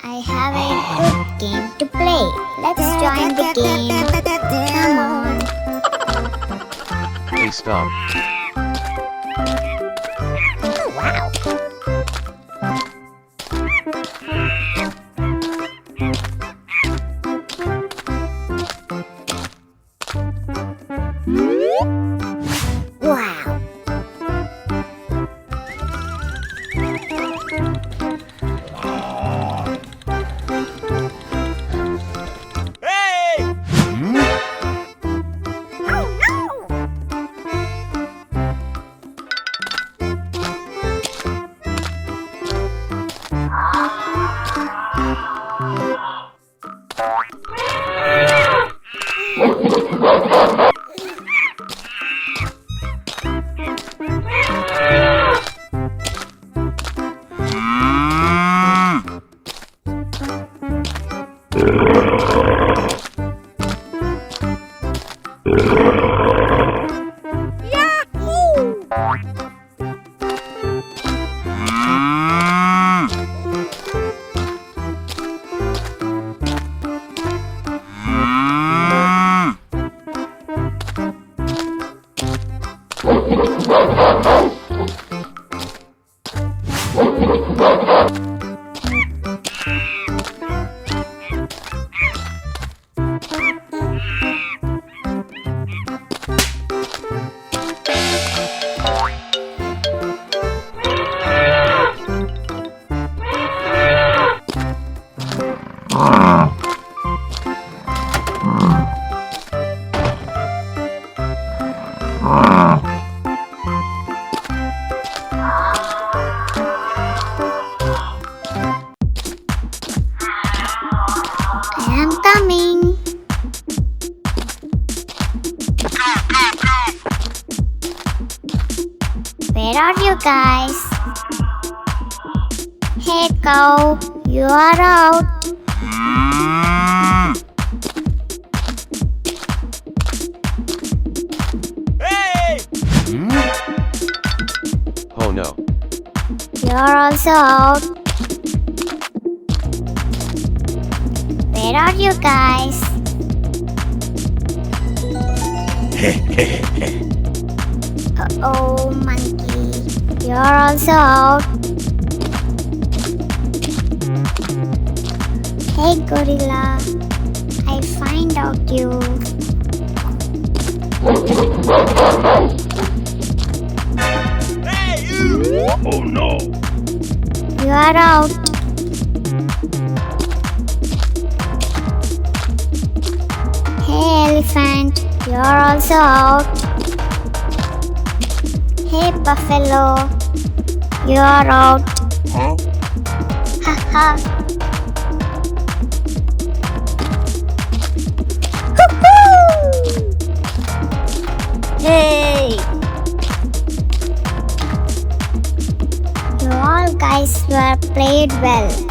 I have a good game to play. Let's join the game. Come on. Hey, stop. Oh, wow. Wow. I am coming. Where are you guys? Hey cow, you are out. Oh no. You are also out. Where are you guys? Oh, monkey. You are also out. Hey, gorilla. I find out you. Oh no! You are out. Hey, elephant. You are also out. Hey, buffalo. You are out. Huh? Haha. Hey! You all guys were played well.